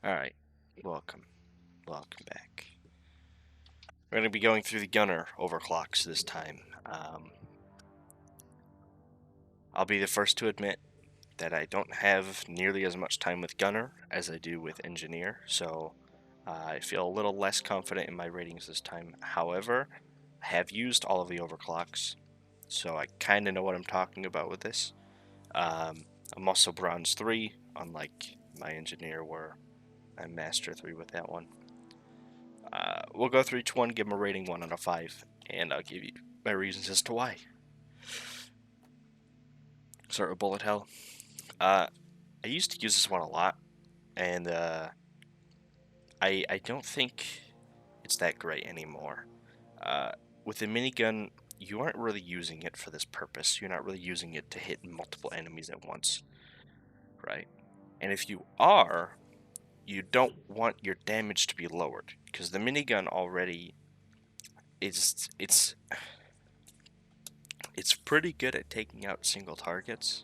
Alright, welcome. Welcome back. We're going to be going through the gunner overclocks this time. I'll be the first to admit that I don't have nearly as much time with gunner as I do with engineer, so I feel a little less confident in my ratings this time. However, I have used all of the overclocks, so I kind of know what I'm talking about with this. I'm also bronze 3, unlike my engineer where I'm master 3 with that one. We'll go through each one, give them a rating 1 out of 5, and I'll give you my reasons as to why. Start with bullet hell. I used to use this one a lot, and I don't think it's that great anymore. With the minigun, you aren't really using it for this purpose. You're not really using it to hit multiple enemies at once, right? And if you are, you don't want your damage to be lowered, because the minigun already it's pretty good at taking out single targets,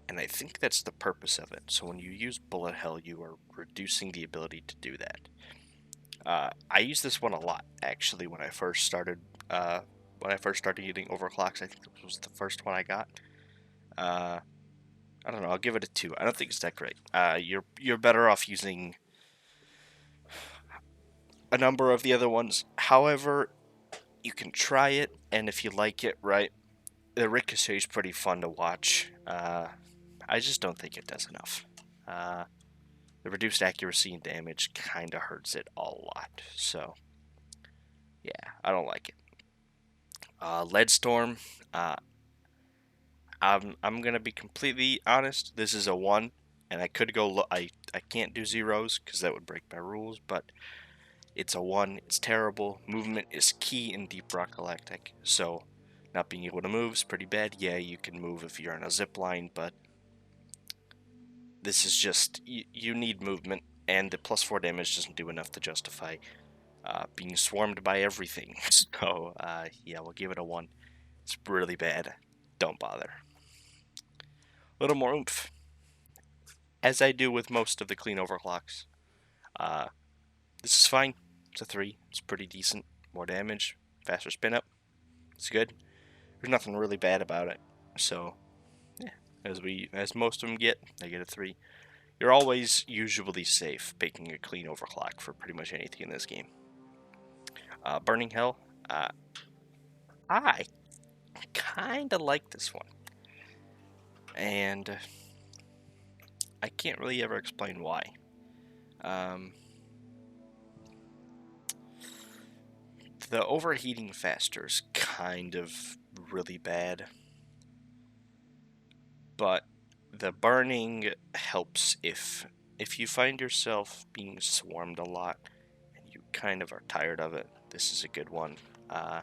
and I think that's the purpose of it. So when you use bullet hell, you are reducing the ability to do that. I use this one a lot actually when I first started. Getting overclocks, I think this was the first one I got. I don't know. I'll give it a 2. I don't think it's that great. You're better off using a number of the other ones. However, you can try it, and if you like it, right, the ricochet is pretty fun to watch. I just don't think it does enough. The reduced accuracy and damage kind of hurts it a lot. So, yeah, I don't like it. Lead Storm. I'm gonna be completely honest. This is a 1, and I could go. I can't do zeros because that would break my rules. But it's a 1. It's terrible. Movement is key in Deep Rock Galactic. So, not being able to move is pretty bad. Yeah, you can move if you're on a zip line, but this is just you need movement, and the +4 damage doesn't do enough to justify being swarmed by everything. So yeah, we'll give it a 1. It's really bad. Don't bother. A little more oomph, as I do with most of the clean overclocks. Uh, this is fine. It's a 3. It's pretty decent. More damage, faster spin up. It's good. There's nothing really bad about it. So yeah, as most of them get, I get a 3. You're always usually safe picking a clean overclock for pretty much anything in this game. Burning Hell, I kind of like this one, and I can't really ever explain why. The overheating faster is kind of really bad, but the burning helps if you find yourself being swarmed a lot and you kind of are tired of it. This is a good one. I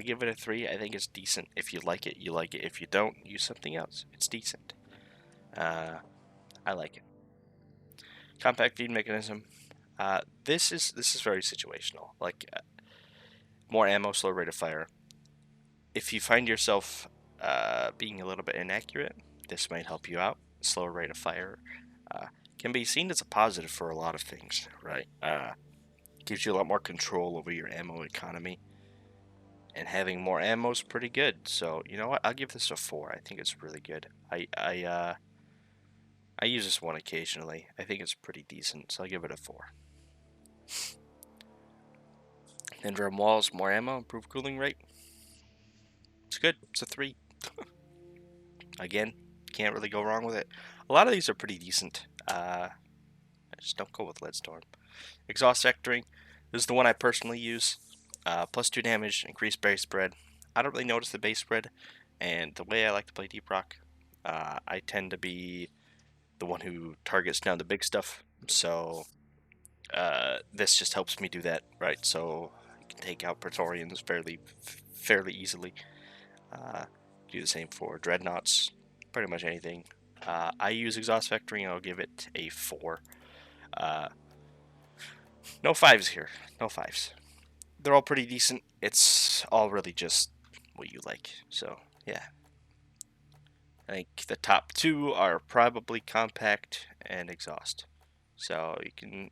give it a 3. I think it's decent. If you like it, you like it. If you don't, use something else. It's decent. I like it. Compact feed mechanism. This is very situational. Like more ammo, slower rate of fire. If you find yourself being a little bit inaccurate, this might help you out. Slower rate of fire can be seen as a positive for a lot of things, right? Gives you a lot more control over your ammo economy. And having more ammo is pretty good. So, you know what? I'll give this a 4. I think it's really good. I use this one occasionally. I think it's pretty decent, so I'll give it a 4. Dendron walls, more ammo, improved cooling rate. It's good. It's a 3. Again, can't really go wrong with it. A lot of these are pretty decent. I just don't go with Lead Storm. Exhaust vectoring. This is the one I personally use. +2 damage, increased base spread. I don't really notice the base spread, and the way I like to play Deep Rock, I tend to be the one who targets down the big stuff. So this just helps me do that, right? So I can take out Praetorians fairly easily. Do the same for Dreadnoughts, pretty much anything. I use exhaust vectoring, and I'll give it a 4. No 5s here. No 5s. They're all pretty decent. It's all really just what you like. So, yeah. I think the top two are probably compact and exhaust. So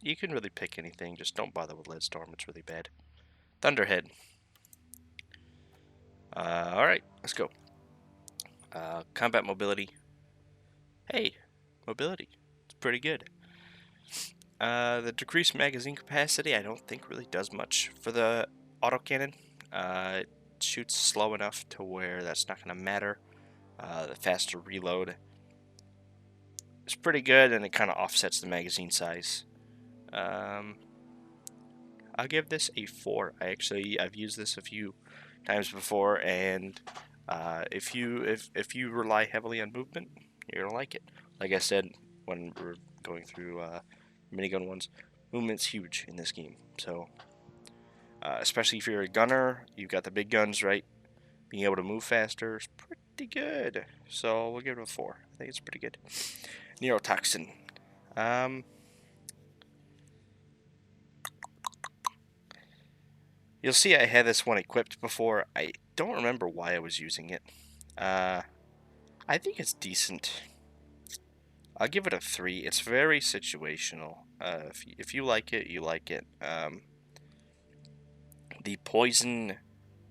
you can really pick anything. Just don't bother with Leadstorm. It's really bad. Thunderhead. All right, let's go. Combat mobility. Hey, mobility. It's pretty good. The decreased magazine capacity I don't think really does much for the autocannon. It shoots slow enough to where that's not going to matter. The faster reload is pretty good, and it kind of offsets the magazine size. I'll give this a 4. I've used this a few times before, and if you rely heavily on movement, you're gonna like it. Like I said when we're going through minigun ones, movement's huge in this game. So especially if you're a gunner, you've got the big guns, right? Being able to move faster is pretty good. So we'll give it a 4. I think it's pretty good. Neurotoxin. You'll see I had this one equipped before. I don't remember why I was using it. I think it's decent. I'll give it a 3. It's very situational. If you like it, you like it. The poison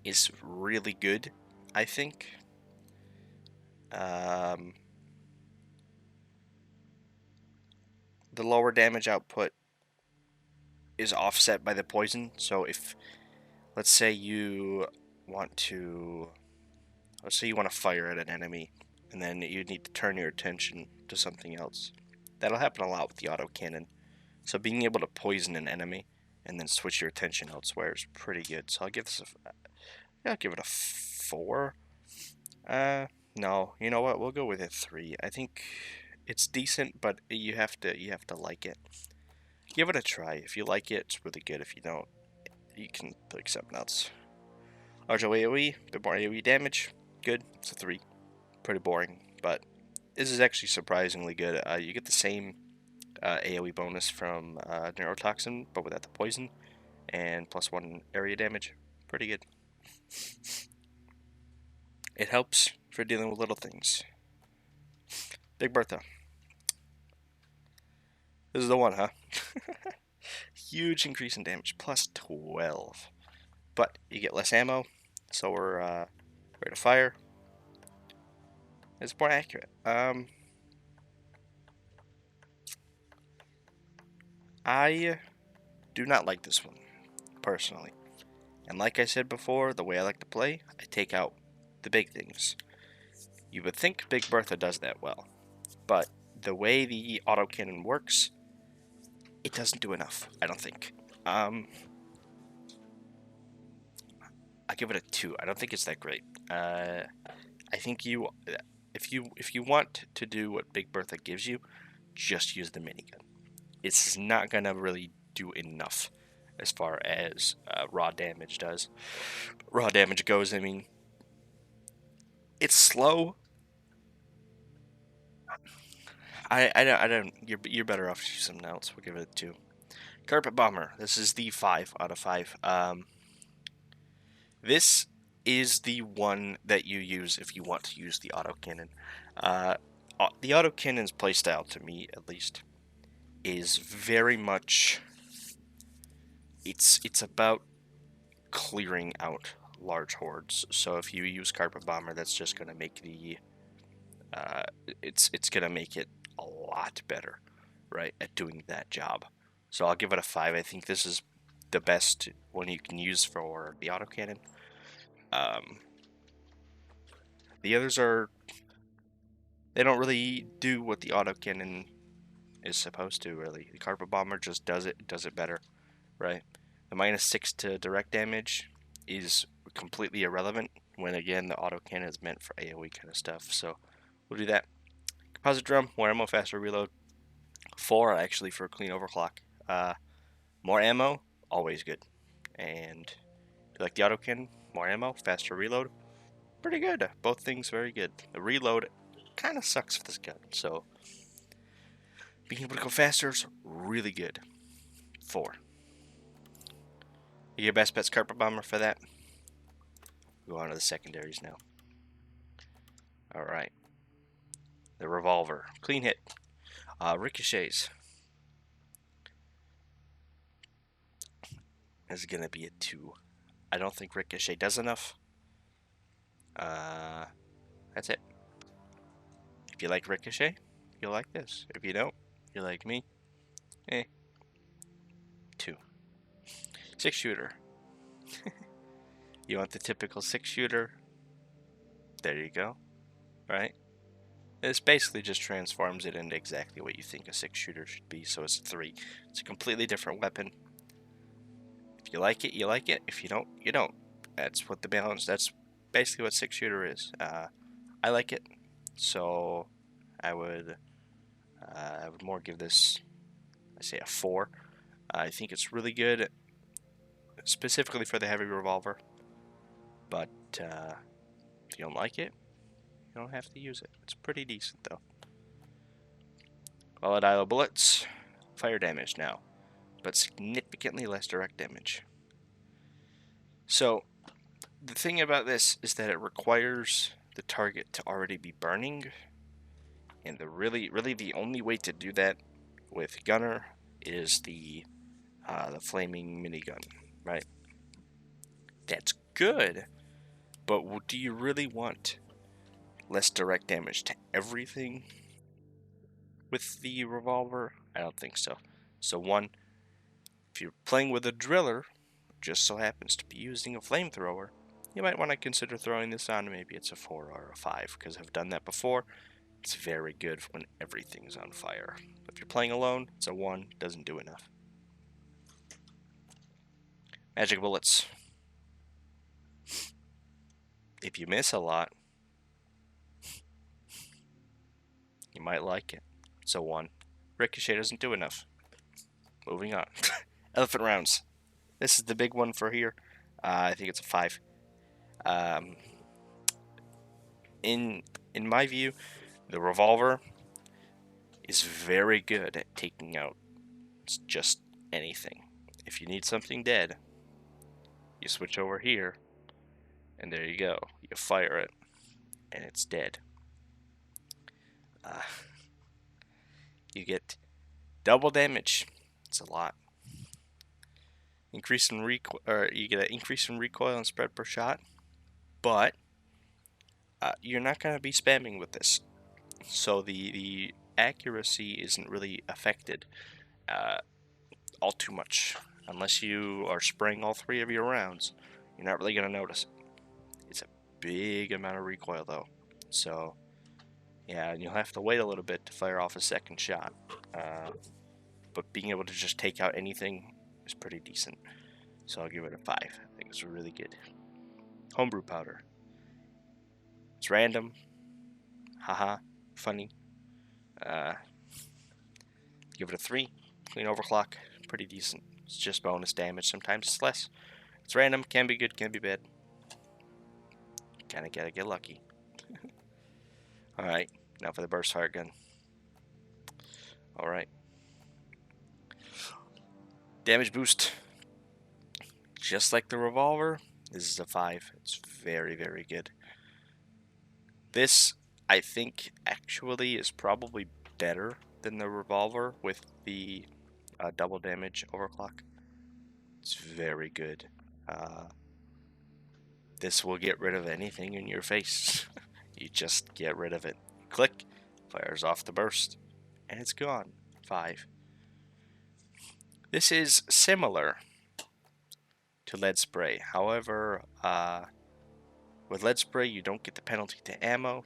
is really good, I think. The lower damage output is offset by the poison. So if, let's say you want to fire at an enemy, and then you need to turn your attention to something else. That'll happen a lot with the autocannon. So being able to poison an enemy and then switch your attention elsewhere is pretty good. So I'll give it a 4. No, you know what? We'll go with a 3. I think it's decent, but you have to like it. Give it a try. If you like it, it's really good. If you don't, you can pick something else. Large AoE, bit more AoE damage. Good. It's a 3. Pretty boring, but this is actually surprisingly good. You get the same AoE bonus from Neurotoxin, but without the poison, and +1 area damage. Pretty good. It helps for dealing with little things. Big Bertha. This is the one, huh? Huge increase in damage, +12. But you get less ammo, so we're ready to fire. It's more accurate. I do not like this one, personally. And like I said before, the way I like to play, I take out the big things. You would think Big Bertha does that well, but the way the autocannon works, it doesn't do enough, I don't think. I give it a 2. I don't think it's that great. I think if you want to do what Big Bertha gives you, just use the minigun. It's not gonna really do enough as far as raw damage goes. I mean, it's slow. I don't. You're better off to use something else. We'll give it a 2. Carpet Bomber. This is the 5 out of 5. This is the one that you use if you want to use the autocannon. The autocannon's playstyle, to me at least, is very much. It's about clearing out large hordes. So if you use Carpet Bomber, that's just going to make the it's going to make it a lot better, right, at doing that job. So I'll give it a 5. I think this is the best one you can use for the autocannon. The others they don't really do what the autocannon is supposed to, really. The Carpet Bomber just does it better, right? The -6 to direct damage is completely irrelevant when, again, the autocannon is meant for AoE kind of stuff. So we'll do that. Composite Drum, more ammo, faster reload. 4 actually for a clean overclock. More ammo, always good. And if you like the autocannon, more ammo, faster reload, pretty good. Both things very good. The reload kind of sucks for this gun, so being able to go faster is really good. 4. Your best bet's Carpet Bomber for that. Go on to the secondaries now. Alright. The Revolver. Clean hit. Ricochets is going to be a 2. I don't think Ricochet does enough. That's it. If you like Ricochet, you'll like this. If you don't, you're like me. 2. 6-shooter. You want the typical 6-shooter? There you go. Right? This basically just transforms it into exactly what you think a 6-shooter should be, so it's a 3. It's a completely different weapon. If you like it, you like it. If you don't, you don't. That's what the balance, that's basically what 6-shooter is. I like it, so I would more give this, I say, a 4. I think it's really good, specifically for the heavy revolver, but if you don't like it, you don't have to use it. It's pretty decent, though. Volatile bullets, fire damage now, but significantly less direct damage. So, the thing about this is that it requires the target to already be burning, and really the only way to do that with Gunner is the flaming minigun, right? That's good, but do you really want less direct damage to everything with the revolver? I don't think so. So 1, if you're playing with a driller, just so happens to be using a flamethrower, you might want to consider throwing this on. Maybe it's a 4 or a 5, because I've done that before. It's very good when everything's on fire. If you're playing alone, it's a 1, doesn't do enough. Magic bullets. If you miss a lot, you might like it. It's a 1. Ricochet doesn't do enough. Moving on. Elephant rounds. This is the big one for here. I think it's a 5. In my view, the revolver is very good at taking out just anything. If you need something dead, you switch over here, and there you go. You fire it, and it's dead. You get double damage. It's a lot. Increase in recoil, or you get an increase in recoil and spread per shot, but you're not going to be spamming with this, so the accuracy isn't really affected all too much. Unless you are spraying all 3 of your rounds, you're not really going to notice it. It's a big amount of recoil, though. So, yeah, and you'll have to wait a little bit to fire off a second shot. But being able to just take out anything is pretty decent. So I'll give it a 5. I think it's really good. Homebrew powder. It's random. Haha. Funny. Give it a 3. Clean overclock. Pretty decent. It's just bonus damage. Sometimes it's less. It's random. Can be good. Can be bad. Kinda gotta get lucky. Alright. Now for the burst fire gun. Alright. Damage boost. Just like the revolver, this is a 5. It's very, very good. This, I think, actually is probably better than the revolver with the double damage overclock. It's very good. This will get rid of anything in your face. You just get rid of it. Click, fires off the burst, and it's gone. 5. This is similar to lead spray. However, with lead spray, you don't get the penalty to ammo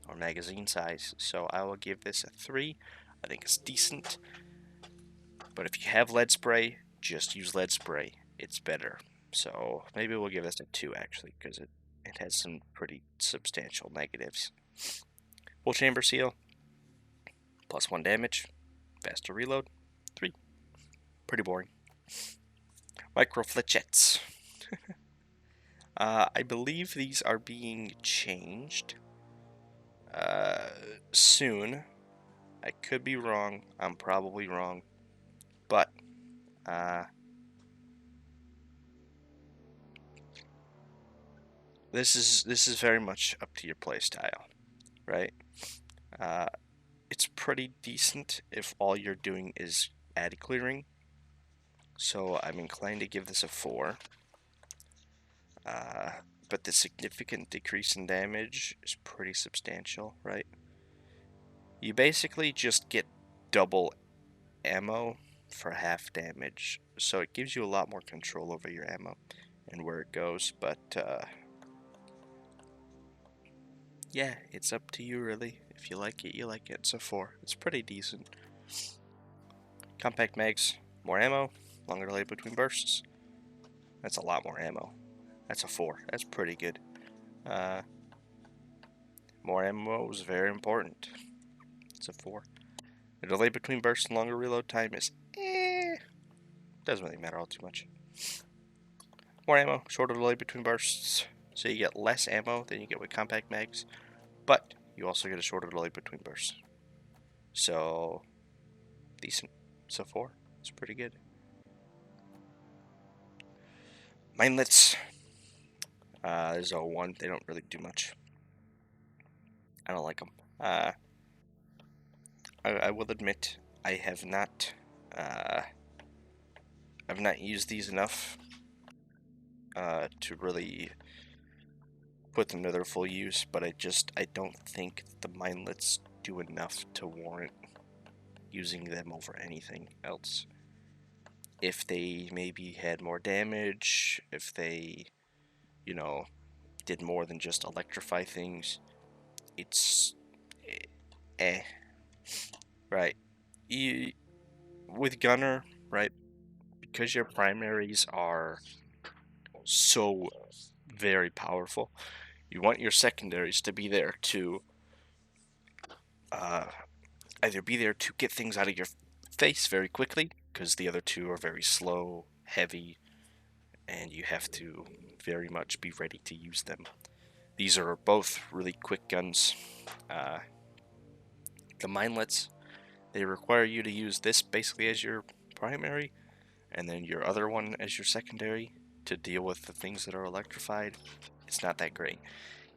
or magazine size, so I will give this a 3. I think it's decent. But if you have lead spray, just use lead spray. It's better. So maybe we'll give this a 2, actually, because it has some pretty substantial negatives. Full chamber seal, +1 damage, faster reload, 3. Pretty boring. Micro flechettes. I believe these are being changed soon. I could be wrong. I'm probably wrong. But this is very much up to your play style, right? It's pretty decent if all you're doing is ad clearing. So I'm inclined to give this a 4. But the significant decrease in damage is pretty substantial, right? You basically just get double ammo for half damage, so it gives you a lot more control over your ammo and where it goes, but yeah, it's up to you really. If you like it, you like it. It's a 4. It's pretty decent. Compact mags, more ammo, longer delay between bursts. That's a lot more ammo. That's a 4. That's pretty good. More ammo is very important. It's a 4. The delay between bursts and longer reload time is doesn't really matter all too much. More ammo, shorter delay between bursts, so you get less ammo than you get with compact mags, but you also get a shorter delay between bursts. So, decent. So 4. It's pretty good. Minelets. There's a 1. They don't really do much. I don't like them. I will admit I have not. I've not used these enough to really put them to their full use, but I don't think the minelets do enough to warrant using them over anything else. If they maybe had more damage, if they, did more than just electrify things, it's eh. Right. With Gunner, right, because your primaries are so very powerful, you want your secondaries to be there to either be there to get things out of your face very quickly, because the other two are very slow, heavy, and you have to very much be ready to use them. These are both really quick guns. The minelets, they require you to use this basically as your primary, and then your other one as your secondary to deal with the things that are electrified. It's not that great.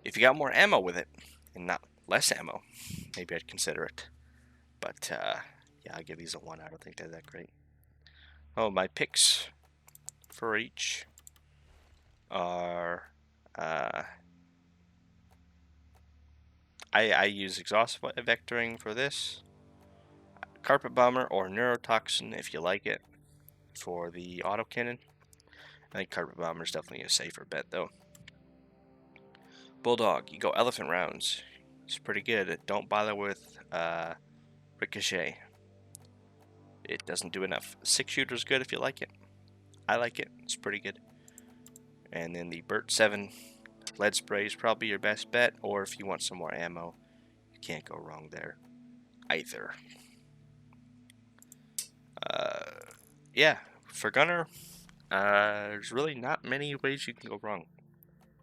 If you got more ammo with it, and not less ammo, maybe I'd consider it. But yeah, I'll give these a 1. I don't think they're that great. Oh, my picks for each are I use exhaust vectoring for this, carpet bomber or neurotoxin if you like it for the autocannon. I think carpet bomber is definitely a safer bet though. Bulldog, you go elephant rounds. It's pretty good. Don't bother with ricochet. It doesn't do enough. 6 shooter is good if you like it. I like it. It's pretty good. And then the Burt 7 lead spray is probably your best bet, or if you want some more ammo, you can't go wrong there either. Yeah, for Gunner, there's really not many ways you can go wrong.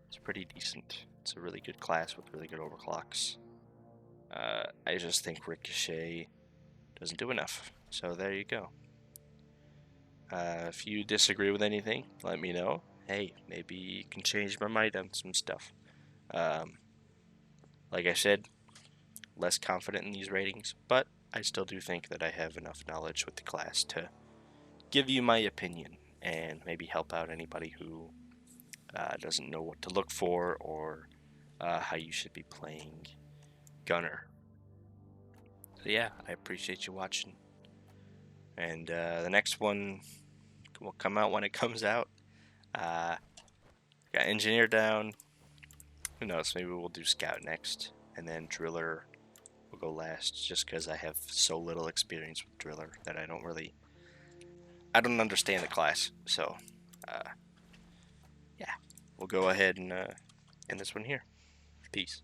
It's pretty decent. It's a really good class with really good overclocks. I just think Ricochet doesn't do enough. So there you go. If you disagree with anything, let me know. Hey, maybe you can change my mind on some stuff. Like I said, less confident in these ratings, but I still do think that I have enough knowledge with the class to give you my opinion and maybe help out anybody who doesn't know what to look for or how you should be playing Gunner. So yeah, I appreciate you watching. And the next one will come out when it comes out. Got Engineer down. Who knows, maybe we'll do Scout next. And then Driller will go last, just because I have so little experience with Driller that I don't understand the class. So, yeah, we'll go ahead and end this one here. Peace.